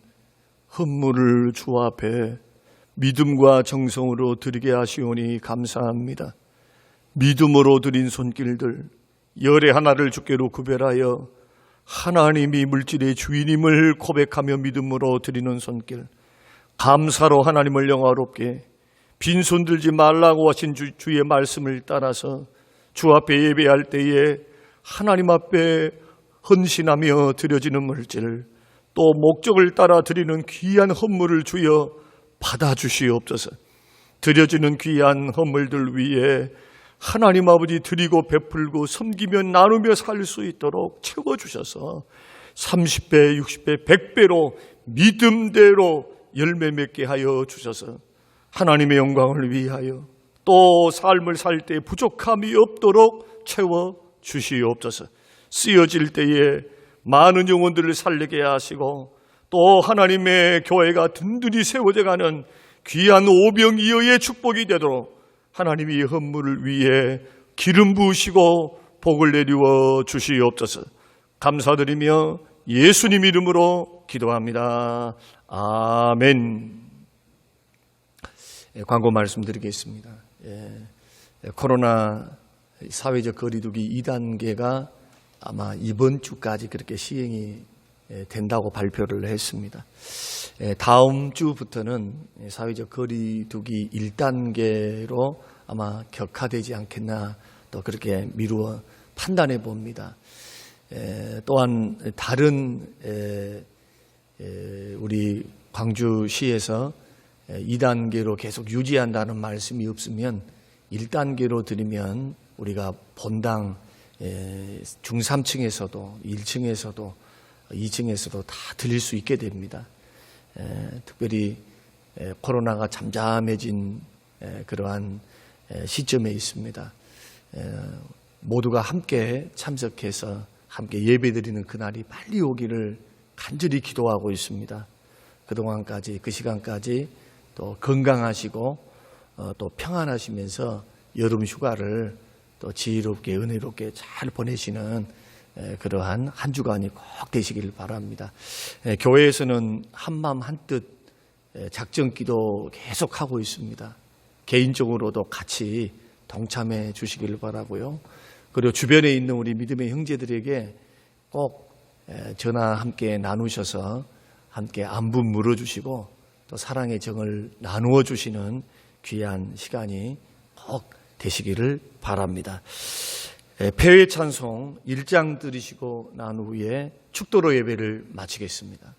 헌물을 주 앞에 믿음과 정성으로 드리게 하시오니 감사합니다. 믿음으로 드린 손길들, 열의 하나를 주께로 구별하여 하나님이 물질의 주인임을 고백하며 믿음으로 드리는 손길, 감사로 하나님을 영화롭게 빈손 들지 말라고 하신 주의 말씀을 따라서 주 앞에 예배할 때에 하나님 앞에 헌신하며 드려지는 물질, 또 목적을 따라 드리는 귀한 헌물을 주여 받아주시옵소서. 드려지는 귀한 헌물들 위에 하나님 아버지 드리고 베풀고 섬기며 나누며 살 수 있도록 채워주셔서 30배, 60배, 100배로 믿음대로 열매 맺게 하여 주셔서 하나님의 영광을 위하여 또 삶을 살 때 부족함이 없도록 채워주시옵소서. 쓰여질 때에 많은 영혼들을 살리게 하시고 또 하나님의 교회가 든든히 세워져가는 귀한 오병이어의 축복이 되도록 하나님이 이 헌물을 위해 기름 부으시고 복을 내리워 주시옵소서. 감사드리며 예수님 이름으로 기도합니다. 아멘. 광고 말씀드리겠습니다. 코로나 사회적 거리두기 2단계가 아마 이번 주까지 그렇게 시행이 된다고 발표를 했습니다. 다음 주부터는 사회적 거리두기 1단계로 아마 격화되지 않겠나 또 그렇게 미루어 판단해 봅니다. 또한 다른 우리 광주시에서 2단계로 계속 유지한다는 말씀이 없으면 1단계로 드리면 우리가 본당 중3층에서도 1층에서도 2층에서도 다 드릴 수 있게 됩니다. 특별히 코로나가 잠잠해진 그러한 시점에 있습니다. 모두가 함께 참석해서 함께 예배드리는 그날이 빨리 오기를 간절히 기도하고 있습니다. 그동안까지 그 시간까지 또 건강하시고 또 평안하시면서 여름 휴가를 또 지혜롭게 은혜롭게 잘 보내시는 그러한 한 주간이 꼭 되시길 바랍니다. 교회에서는 한마음 한뜻 작정기도 계속하고 있습니다. 개인적으로도 같이 동참해 주시길 바라고요. 그리고 주변에 있는 우리 믿음의 형제들에게 꼭 전화 함께 나누셔서 함께 안부 물어주시고 또 사랑의 정을 나누어 주시는 귀한 시간이 꼭 되시기를 바랍니다. 폐회 찬송 1장 들으시고 난 후에 축도로 예배를 마치겠습니다.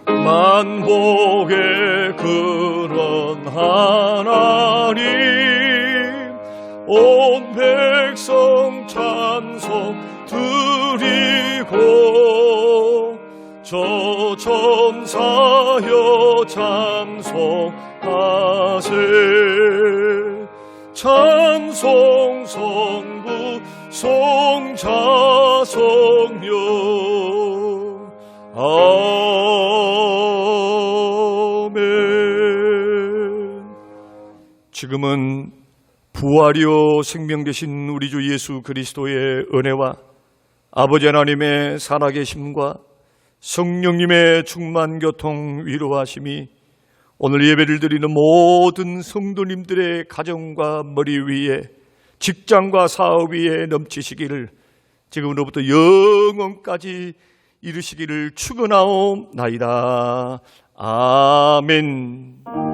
만복의 그런 하나님, 온 백성 찬송 드리고 저 천사여 찬송하세. 찬송 성부 성자 성령 아멘. 지금은 부활이요 생명 되신 우리 주 예수 그리스도의 은혜와 아버지 하나님의 살아계심과 성령님의 충만 교통 위로하심이 오늘 예배를 드리는 모든 성도님들의 가정과 머리 위에, 직장과 사업 위에 넘치시기를 지금으로부터 영원까지 이루시기를 축원하옵나이다. 아멘.